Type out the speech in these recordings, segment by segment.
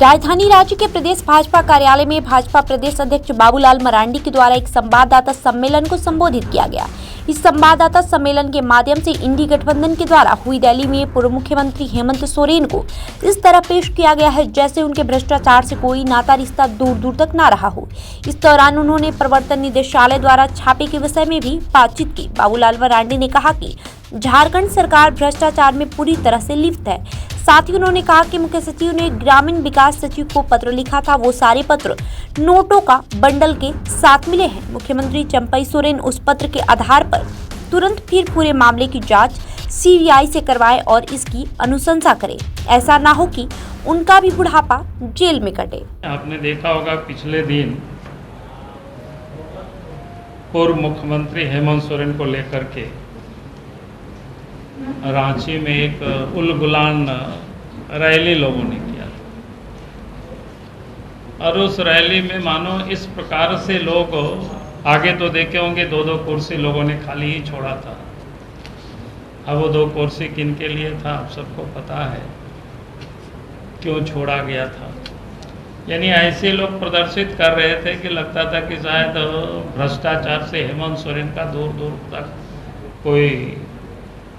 राजधानी राज्य के प्रदेश भाजपा कार्यालय में भाजपा प्रदेश अध्यक्ष बाबूलाल मरांडी के द्वारा एक संवाददाता सम्मेलन को संबोधित किया गया। इस संवाददाता सम्मेलन के माध्यम से इंडी गठबंधन के द्वारा हुई रैली में पूर्व मुख्यमंत्री हेमंत सोरेन को इस तरह पेश किया गया है जैसे उनके भ्रष्टाचार से कोई नाता रिश्ता दूर दूर तक ना रहा हो। इस दौरान उन्होंने प्रवर्तन निदेशालय द्वारा छापे के विषय में भी बातचीत की। बाबूलाल मरांडी ने कहा कि झारखंड सरकार भ्रष्टाचार में पूरी तरह से लिप्त है। साथ ही उन्होंने कहा कि मुख्य सचिव ने ग्रामीण विकास सचिव को पत्र लिखा था, वो सारे पत्र नोटों का बंडल के साथ मिले हैं। मुख्यमंत्री चंपई सोरेन उस पत्र के आधार पर तुरंत फिर पूरे मामले की जांच सीबीआई से करवाए और इसकी अनुशंसा करे। ऐसा ना हो कि उनका भी बुढ़ापा जेल में कटे। आपने देखा होगा पिछले दिन पूर्व मुख्यमंत्री हेमंत सोरेन को लेकर के रांची में एक उलगुलान रैली लोगों ने किया और उस रैली में मानो इस प्रकार से लोग आगे तो देखे होंगे 2-2 कुर्सी लोगों ने खाली ही छोड़ा था। अब वो 2 कुर्सी किन के लिए था आप सबको पता है, क्यों छोड़ा गया था। यानी ऐसे लोग प्रदर्शित कर रहे थे कि लगता था कि शायद भ्रष्टाचार से हेमंत सोरेन का दूर दूर तक कोई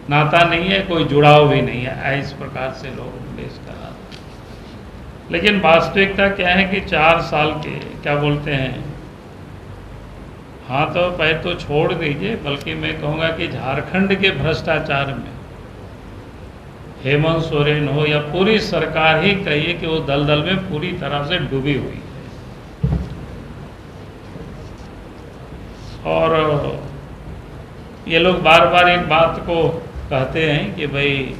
नाता नहीं है, कोई जुड़ाव भी नहीं है। इस प्रकार से लोग पेश कर रहा था। लेकिन वास्तविकता क्या है कि 4 साल के क्या बोलते हैं, हाँ तो पैर तो छोड़ दीजिए, बल्कि मैं कहूँगा कि झारखंड के भ्रष्टाचार में हेमंत सोरेन हो या पूरी सरकार ही कहिए कि वो दलदल में पूरी तरह से डूबी हुई है। और ये लोग बार बार एक बात को कहते हैं कि भाई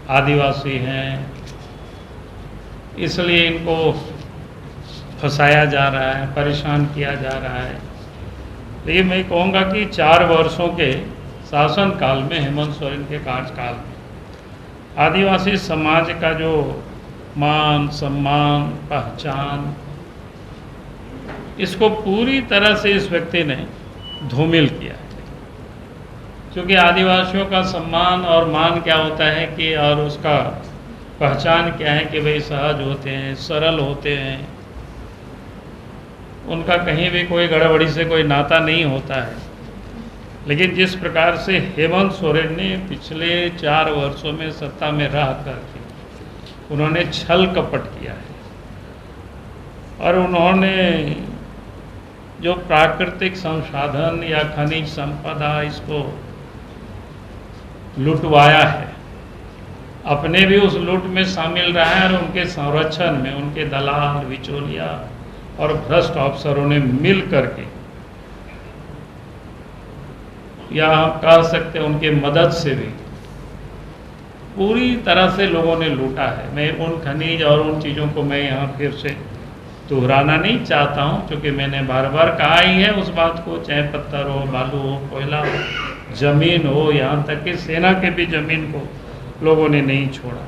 आदिवासी हैं इसलिए इनको फंसाया जा रहा है, परेशान किया जा रहा है। लेकिन मैं कहूँगा कि 4 वर्षों के शासन काल में हेमंत सोरेन के कार्यकाल में आदिवासी समाज का जो मान सम्मान पहचान, इसको पूरी तरह से इस व्यक्ति ने धूमिल किया है। क्योंकि आदिवासियों का सम्मान और मान क्या होता है कि और उसका पहचान क्या है कि भाई सहज होते हैं, सरल होते हैं, उनका कहीं भी कोई गड़बड़ी से कोई नाता नहीं होता है। लेकिन जिस प्रकार से हेमंत सोरेन ने पिछले 4 वर्षों में सत्ता में रह करके उन्होंने छल कपट किया है और उन्होंने जो प्राकृतिक संसाधन या खनिज संपदा इसको लुटवाया है, अपने भी उस लूट में शामिल रहा है और उनके संरक्षण में उनके दलाल बिचौलिया और भ्रष्ट अफसरों ने मिल करके, या हम कह सकते हैं उनके मदद से भी पूरी तरह से लोगों ने लूटा है। मैं उन खनिज और उन चीज़ों को मैं यहाँ फिर से दोहराना नहीं चाहता हूँ, क्योंकि मैंने बार बार कहा ही है उस बात को, चाहे पत्थर हो, बालू हो, कोयला हो, जमीन हो, यहाँ तक कि सेना के भी जमीन को लोगों ने नहीं छोड़ा।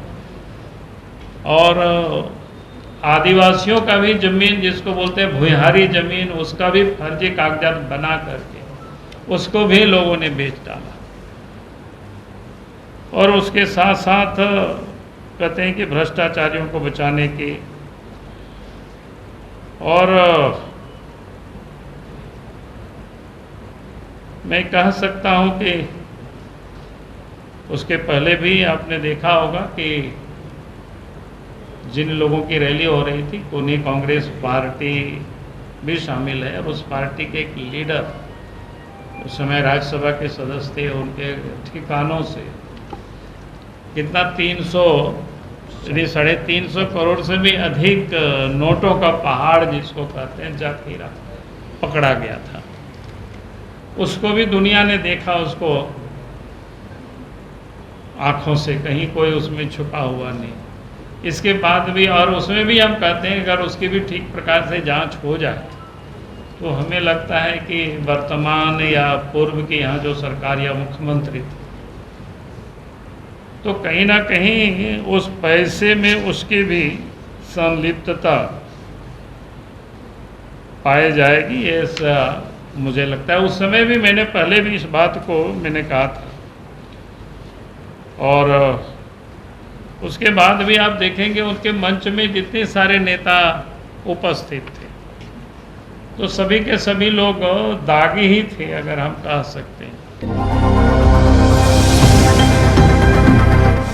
और आदिवासियों का भी जमीन जिसको बोलते हैं भूहारी जमीन, उसका भी फर्जी कागजात बना करके उसको भी लोगों ने बेच डाला। और उसके साथ साथ कहते हैं कि भ्रष्टाचारियों को बचाने की, और मैं कह सकता हूं कि उसके पहले भी आपने देखा होगा कि जिन लोगों की रैली हो रही थी उन्हीं कांग्रेस पार्टी भी शामिल है। और उस पार्टी के एक लीडर उस समय राज्यसभा के सदस्य थे, उनके ठिकानों से कितना 350 करोड़ से भी अधिक नोटों का पहाड़ जिसको कहते हैं जाखीरा पकड़ा गया था। उसको भी दुनिया ने देखा, उसको आंखों से, कहीं कोई उसमें छुपा हुआ नहीं। इसके बाद भी, और उसमें भी हम कहते हैं अगर उसकी भी ठीक प्रकार से जांच हो जाए तो हमें लगता है कि वर्तमान या पूर्व की यहाँ जो सरकार या मुख्यमंत्री थे तो कहीं ना कहीं उस पैसे में उसकी भी संलिप्तता पाई जाएगी, ऐसा मुझे लगता है। उस समय भी मैंने पहले भी इस बात को मैंने कहा था। और उसके बाद भी आप देखेंगे उनके मंच में जितने सारे नेता उपस्थित थे तो सभी के सभी लोग दागी ही थे, अगर हम कह सकते हैं।